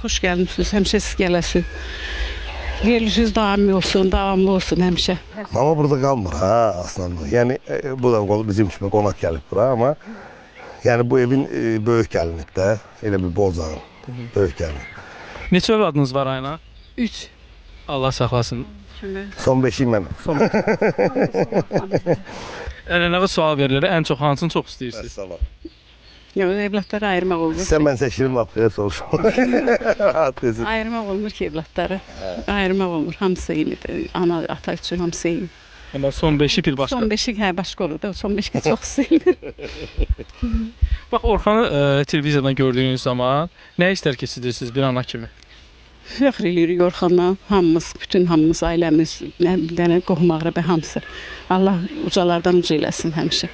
Hoş gelmişsiniz, həmişə siz gələsiniz. Verilişiniz davamlı olsun həmişə. Ama burada kalmır ha aslında. Yani bu da bizim için konak gelip buraya ama yani bu evin böyük gəlinib də. Elə bir Bozağın böyük gəlin. Neçə övladınız var Ayna? 3. Allah saxlasın. Son 5'iyim mən. Ənənəvi sual verilir. Ən çox hansını çox istəyirsiniz? Yox, evlatları ayırmaq olmur. Sen ben seçirim lafıya soruşum. Rahat desin. Ayırmaq olmur ki evlatları. Ayırmaq olmur. Hamısı eynidir. Ana, ata üçün hamısı eyni. Amma son 5-i bir başqa. Son 5'i başqa olur da. Son 5'i çox istəyir. Bax Orxanı televiziyadan gördüyünüz zaman nə istər keçirirsiniz bir ana kimi? Fəxr edirik Orxanla. Hamımız, bütün hamımız, ailəmiz, bir dənə qohum əqrəbə hamısı. Allah ucalardan uca eləsin həmişə.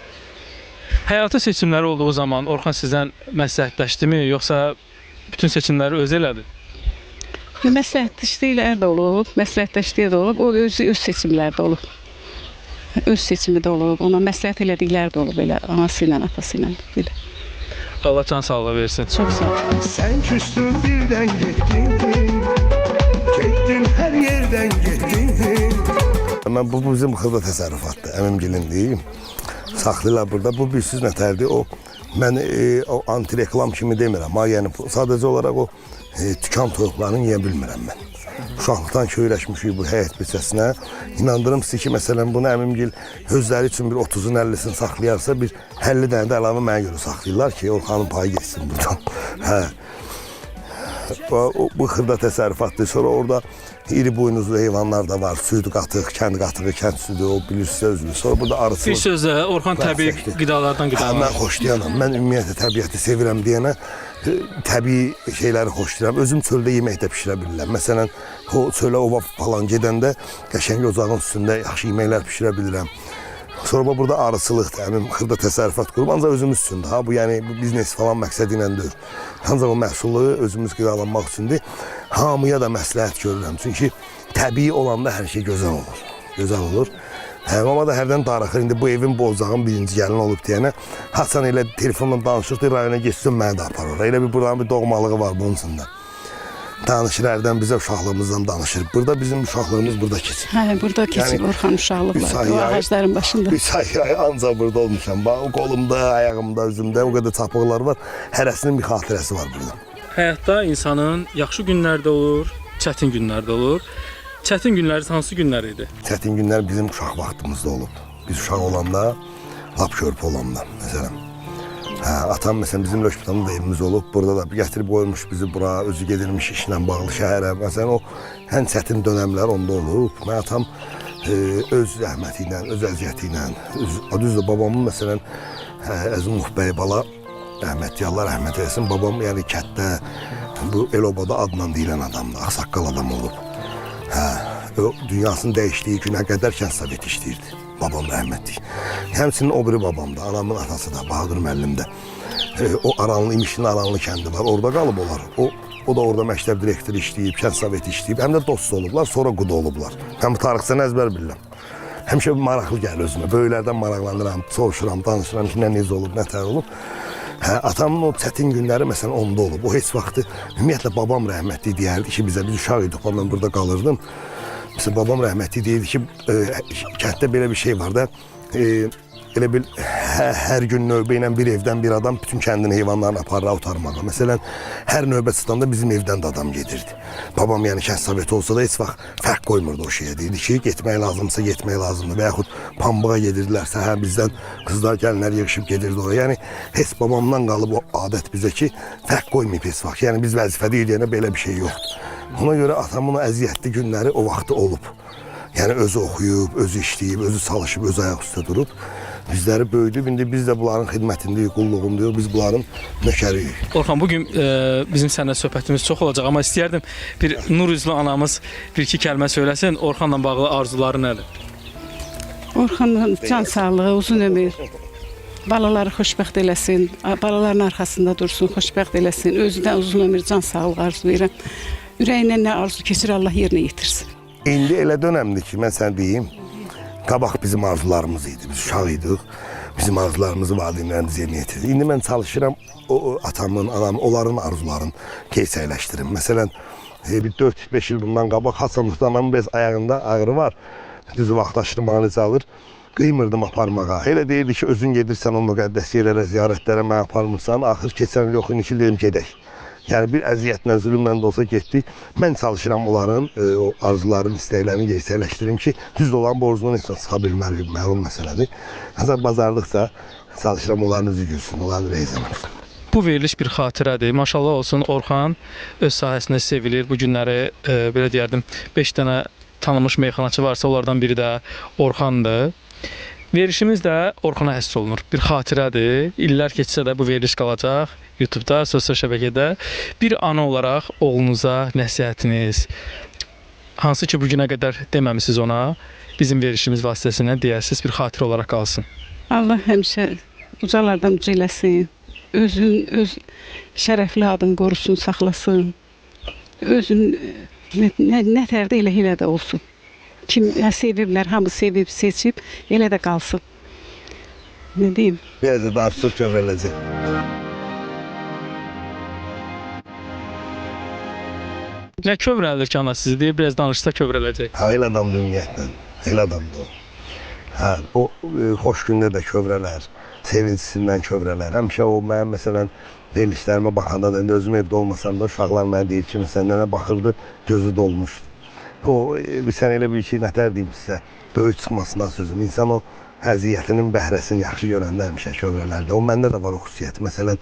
Həyata seçimləri olduğu zaman Orxan sizdən məsləhətləşdimi, yoxsa bütün seçimləri özü elədi? Məsləhətləşdikləri də olub, məsləhətləşdiyi də olub, o öz seçimləri də olub. Öz seçimi də olub, ona məsləhət elədikləri də olub, elə anası ilə, atası ilə. Belə. Allah can sağlığı versin. Çox sağ ol. Sen küstün birden gittin, çektin her yerden gittin. Ben bu bizim xırda təsərrüfatdır, əmimgilin deyim. Saxlayırlar burada. Bu bilsiz nətərdir? O mən o anti-reklam kimi demirəm. Amma yəni sadəcə olaraq o tükan toyuqlarını yeyə bilmirəm mən. Uşaqlıqdan köyrəşmişik bu həyət büçəsinə. İnandırım sizi ki, məsələn, bunu əmimgil özləri üçün bir 30'un 50'sini saxlayarsa bir 50 dənə də əlavə mənə görə saxlayırlar ki, Orxanın payı geçsin buradan. Hə. Bu xırda təsərrüfatdır. Sonra orada iri boynuzlu heyvanlar da var. Süd qatıq, kənd qatığı, kənd südü, o bilirsiniz özünüz. Sonra burada arısı Bir sözlə Orxan təbii qidalardan qidalanır. Mən xoşlayanam. Mən ümumiyyətlə təbiəti sevirəm deyənə təbii şeyləri xoşlayıram. Özüm çöldə yemək də pişirə bilirəm. Məsələn, o çölə ova falan gedəndə qəşəng ocağın üstündə yaxşı yeməklər pişirə bilirəm. Sonra burada arıçılıqdır, həmin xırda təsərrüfat qurub, ancaq özümüz üçündür. Ha, bu yəni biznes falan məqsədi ilə deyil. Ancaq o məhsulu özümüz qidalanmaq üçündür. Hamıya da məsləhət görürəm. Çünki təbii olanda hər şey gözəl olur. Gözəl olur. Amma da hərdən darıxır. İndi bu evin Bozağın birinci gəlin olub deyənə, Hasan elə telefonla danışırdı, rayona geçsin, məni də aparır. Elə bir buranın bir doğmalığı var bunun içində. Danışır, hərdən bizə uşaqlığımızdan danışır. Burada bizim uşaqlığımız burada keçir. Hə, burada keçir Orxan uşaqlıqlar. O ağacların başında. 3 ay ancaq burada olmuşam. Qolumda, ayağımda, üzümdə o qədər çapıqlar var. Hərəsinin bir xatirəsi var burada. Həyatda insanın yaxşı günlər də olur, çətin günlər də olur. Çətin günləriniz hansı günlər idi? Çətin günlər bizim uşaq vaxtımızda olub. Biz uşaq olanda, lap körpü olanda məsələn. Hə, atam məsələn bizim Lökbütanda da evimiz olub. Burada da gətirib qoymuş bizi bura, özü gedirmiş işlə bağlı şəhərə. Məsələn o ən çətin dönəmlər onda olub. Mən atam öz zəhməti ilə, öz əziyyəti ilə, düzdür babamın məsələn Əzim Nuh bəy bala rəhmətli Allah rəhmət eləsin. Babam yəni kətdə bu el-obada adla deyilən adamdır, ağsaqqal adam olub. Hə, o dünyasını dəyişdiyi günə qədər kənd soveti işləyirdi. Babam rəhmətli. Həmçinin o biri babam da, anamın atası da, Bahadır müəllim də. O Aranlı, İmişlinin Aranlı kəndi var, orada qalıb onlar. O da orada məktəb direktoru işləyib, kənd soveti işləyib, həm də dost olublar, sonra quda olublar. Mən bu tarixçəni əzbər bilirəm. Həmişə maraqlı gəlir özümə, böyüklərdən maraqlanıram, soruşuram, danışıram ki, nə necə olub, nə tər olub. Hə, atamın o çətin günləri məsələn onda olub. O heç vaxtı, ümumiyyətlə babam rəhmətli deyərdi ki, bizə biz uşaq idik, mən burada qalırdım. Mesela babam rəhmətli deyirdi ki, kənddə belə bir şey var da, elə bil hər gün növbə ilə bir evdən bir adam bütün kəndin heyvanlarını aparır otarmağa. Məsələn, hər növbə çıxanda bizim evdən də adam gedirdi. Babam yəni kənd soveti olsa da heç vaxt fərq qoymurdu o şeyə. Deyirdi ki, getmək lazımsa getmək lazımdır. Və yaxud pambığa gedirdilərsə, hə bizdən qızlar gəlinlər yığışıb gedirdi oraya. Yəni heç babamdan qalıb o adət bizə ki, fərq qoymayıb heç vaxt. Yəni biz vəzifədə eləyənə belə bir şey yoxdur. Ona görə atamın o əziyyətli günləri o vaxtı olub. Yəni özü oxuyub, özü işləyib, özü çalışıb, özü ayaq üstə durub. Bizləri böyüdüb, indi biz də bunların xidmətindəyik, qulluğundayıq, biz bunların nökəriyik. Orxan, bugün bizim səninlə söhbətimiz çox olacaq, amma istəyərdim bir nur üzlü anamız bir-iki kəlmə söyləsin, Orxanla bağlı arzuları nədir? Orxanın can sağlığı, uzun ömür, Balaları xoşbəxt eləsin, balaların arxasında dursun, xoşbəxt eləsin. Özüdən uzun ömür, can sağlığı arzulayıram. Ürəyindən nə arzu keçir, Allah yerinə yetirsin. İndi elə dönəmdir ki, mən sənə deyim, qabaq bizim arzularımız idi, biz uşaq idik. Bizim arzularımızı valideynlərimiz yerinə yetirdi. İndi mən çalışıram o atamın, anamın, onların arzularını gerçəkləşdirim. Məsələn, bir 4-5 il bundan qabaq Hasanlıqda anamın bez ayağında ağrı var. Düzü vaxtlaşırım, müalicə alır. Qıymırdım aparmağa. Elə deyirdi ki, özün gedirsən o müqəddəs yerlərə, ziyarətlərə mən aparmırsan. Axır keçən il yox, iki il dedim gedək. Yəni bir əziyyətlə, zülümlə də olsa getdik. Mən çalışıram onların o arzuların, istəklərini gerçəkləşdirim ki, düz olan borcunu insan sıxa bilməli, məlum məsələdir. Həzər bazarlıqsa çalışıram onların üzü gülsün, onların reyzəməsin. Bu veriliş bir xatirədir. Maşallah olsun, Orxan öz sahəsində sevilir. Bu günləri belə deyərdim, 5 dənə tanınmış meyxanaçı varsa, onlardan biri də Orxandır. Verişimiz də Orxana həsr olunur. Bir xatirədir. İllər keçsə də bu veriliş qalacaq. YouTube-da, sosial şəbəkədə bir ana olaraq oğlunuza nəsihətiniz, hansı ki bugünə qədər deməmisiniz ona, bizim verişimiz vasitəsilə deyəsiniz, bir xatirə olaraq qalsın. Allah həmişə ucalardan uca eləsin. Öz şərəfli adını qorusun, saxlasın. Özün nə tərdə elə də olsun. Kim seviblər, hamı sevib, seçib, elə də qalsın. Nə deyim? Biraz da daha çox kövrələcək. Nə kövrəlidir ki, ana sizi deyir, biraz danışsa kövrələcək. Ha, elə adamdır ümumiyyətlə, elə adamdır o. Hə, o xoş gündə də kövrələr, sevincisindən kövrələr. Həmişə o mənim məsələn verilişlərimə baxanda da, özüm evdə olmasam da uşaqlar mənə deyir ki, səndən nə baxırdı, gözü dolmuşdu. O, sən elə bir şey nətər deyim sizə, böyük çıxmasından sözüm. İnsan o əziyyətinin bəhrəsini yaxşı görəndə həmişə kövrələrdir. O məndə də var o xüsusiyyət. Məsələn,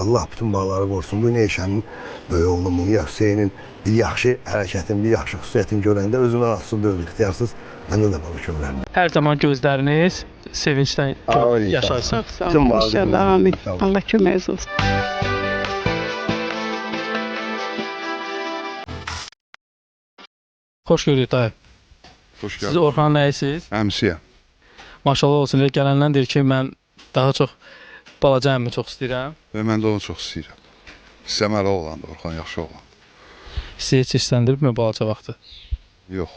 Allah bütün bağları qorusun. Bu Neşənin böyük oğlumun, ya Hüseynin bir yaxşı hərəkətin, bir yaxşı xüsusiyyətini görəndə özündən asılı deyil, ixtiyarsız məndə də var o kövrələr. Hər zaman gözləriniz sevincdən yaşarsın. Sağ olun, inşallah, amin. Allah köməyiniz olsun. Xoş gördük dayı. Xoş Siz gəldin. Orxanın nəyəsiniz? Əmsiyəm. Maşallah olsun. Elə gələndən deyir ki, mən daha çox balaca əmmi çox istəyirəm. Və mən də onu çox istəyirəm. İstəməli oğlandı, Orxan yaxşı oğlan. Sizi heç istəndiribmi balaca vaxtı? Yox.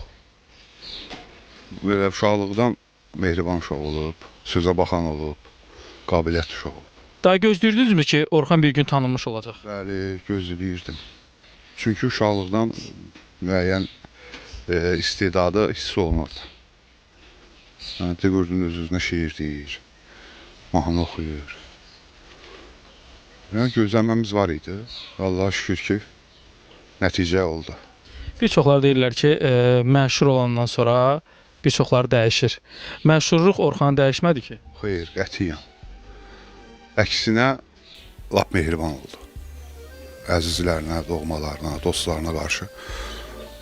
Belə uşaqlıqdan mehriban uşaq olub, sözə baxan olub, qabiliyyətli uşaq olub. Daha gözləyirdinizmi ki, Orxan bir gün tanınmış olacaq? Bəli, gözləyirdim. Çünki uşaqlıqdan müəyyən istedadı hiss olunurdu. Yəni, Dequrdun öz-özünə şeir deyir, mahnı oxuyur. Yəni, gözləməmiz var idi. Allah'a şükür ki, nəticə oldu. Bir çoxlar deyirlər ki, məşhur olandan sonra bir çoxları dəyişir. Məşhurluq Orxanı dəyişmədi ki? Xeyr, qətiyyən. Əksinə, lap mehriban oldu. Əzizlərinə, doğmalarına, dostlarına qarşı.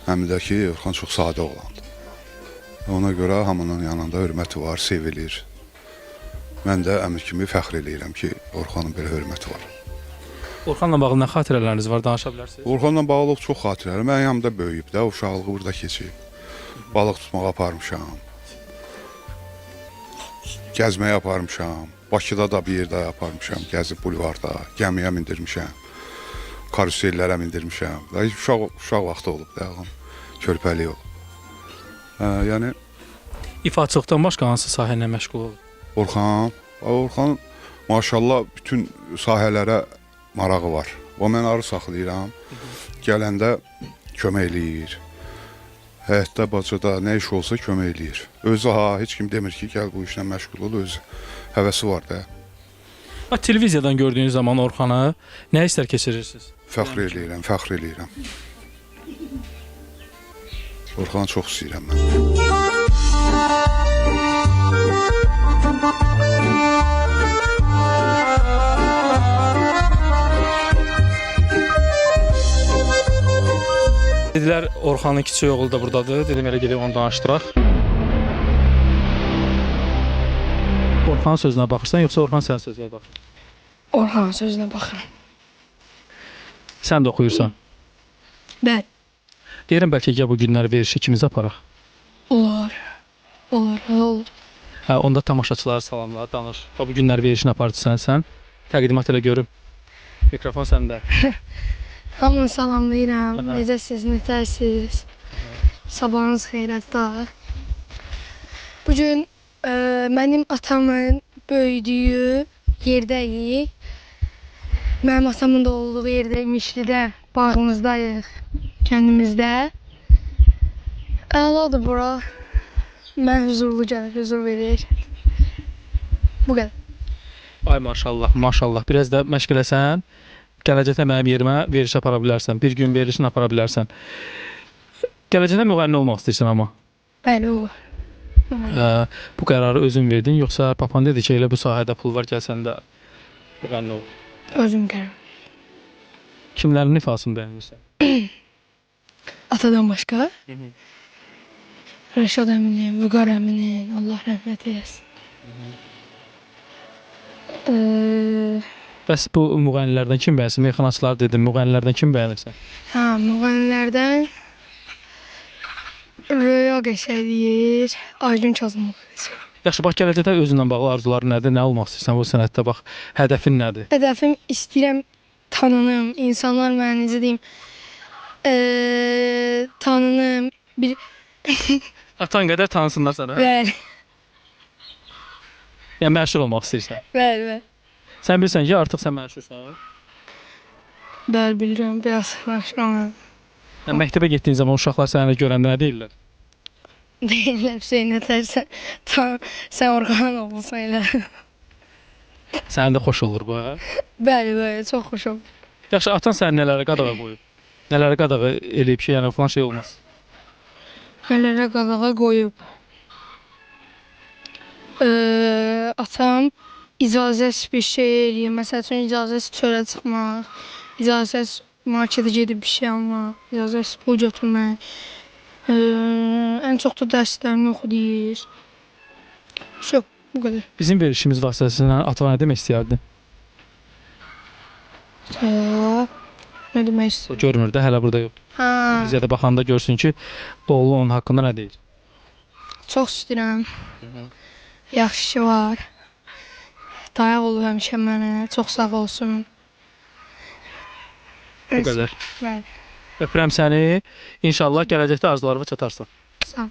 Həm də ki, Orxan çox sadə oğlandı. Ona görə hamının yanında hörməti var, sevilir. Mən də əmr kimi fəxr eləyirəm ki, Orxanın belə hörməti var. Orxanla bağlı nə xatirələriniz var, danışa bilərsiniz? Orxanla bağlı çox xatirələr. Mənim yanımda böyüyüb də, uşaqlığı burada keçib. Balıq tutmağa aparmışam. Gəzməyə aparmışam. Bakıda da bir yerdə aparmışam. Gəzib bulvarda, gəmiyə mindirmişəm. Karusellərə mindirmişəm. Uşaq vaxtı olub da, körpəlik olub. Yəni İfaçılıqdan başqa hansı sahə ilə məşğul olur? Orxan maşallah bütün sahələrə marağı var. O mən arı saxlayıram. Gələndə kömək eləyir. Həyətdə, bacada nə iş olsa kömək eləyir. Özü heç kim demir ki, gəl bu işlə məşğul ol, özü həvəsi var da. Televiziyadan gördüyünüz zaman Orxanı nə hisslər keçirirsiniz? Fəxr eləyirəm, fəxr eləyirəm. Orxanı çox istəyirəm mən. Dedilər, Orxanın kiçik oğlu da buradadır. Dedim, elə gedib onu danışdıraq. Orxanın sözünə baxırsan, yoxsa Orxan sənin sözünə baxır? Orxanın sözünə baxıram. Sən də oxuyursan. Bəli, Deyirəm, bəlkə ya bu günləri verişi ikimiz aparaq. olar. Olar, olur. Hə, onda tamaşaçılara salamlar, danış. Bu günlər verilişini aparırsan sən. Təqdimat elə görüm. Mikrofon səndə. Hamını salamlayıram. Aha. Necəsiz, nətəsiz? Sabahınız xeyrətdə. Bugün mənim atamın böyüdüyü yerdəyik. Mənim atamın da olduğu yerdə, Mişlidə, bağımızdayıq, kəndimizdə. Əladır bura. Mən huzurlu gəlir, huzur verir. Bu qədər. Ay maşallah, maşallah. Biraz da məşq eləsən, gələcəkdə mənim yerimə veriliş apara bilərsən. Bir gün verilişini apara bilərsən. Gələcəkdə müğənni olmaq istəyirsən amma. Bəli, o. Bu qərarı özün verdin, yoxsa papan dedi ki, elə bu sahədə pul var, gəlsən də müğənni ol. Özüm qərar. Kimlərin ifasını bəyənirsən? Atadan başqa? Rəşad əminin, Vüqar əminin, Allah rəhmət eyləsin. Bəs bu müğənnilərdən kim bəyənirsən? Meyxanaçılar dedim, müğənnilərdən kim bəyənirsən? Hə, müğənnilərdən Röya Qəşəriyir, Aygün Kazımov. Yaxşı, bax gələcəkdə özünlə bağlı arzuların nədir? Nə olmaq istəyirsən bu sənətdə? Bax, hədəfin nədir? Hədəfim istəyirəm tanınım, insanlar mənə necə deyim, tanınım, bir Atan qədər tanısınlar sənə. bəli, Yəni məşhur olmaq istəyirsən. bəli. Sən bilirsən ki, artıq sən məşhursan. Bəli, bilirəm, biraz məşğulam. Yəni məktəbə getdiyin zaman uşaqlar səni görəndə nə deyirlər? Deyirlər Hüseyn nətərsən, sən Orxan olursan elə. Sənin də xoş olur bu, hə? Bəli, bəli, çox xoşum. Yaxşı, atan səni nələrə qadağa qoyub? Nələrə qadağa eləyib ki, yəni falan şey olmaz. Nələrə qadağa qoyub. Atam icazəsiz bir şey eləyir. Məsəl üçün icazəsiz çölə çıxmaq, icazəsiz marketə gedib bir şey almaq, icazəsiz pul götürmək. Ən çox da dərslərimi oxuyur. Çox, bu qədər. Bizim verilişimiz vasitəsilə atana nə demək istəyərdin? Nə demək O istəyir? görmür də, hələ burada yox. Hə, Bizə də baxanda görsün ki, oğlu onun haqqında nə deyir. çox istəyirəm. Yaxşı ki var. Dayaq olur həmişə mənə. Çox sağ olsun. Bu qədər. Bəli. Öpürəm səni. İnşallah gələcəkdə arzularına çatarsan. Sağ ol.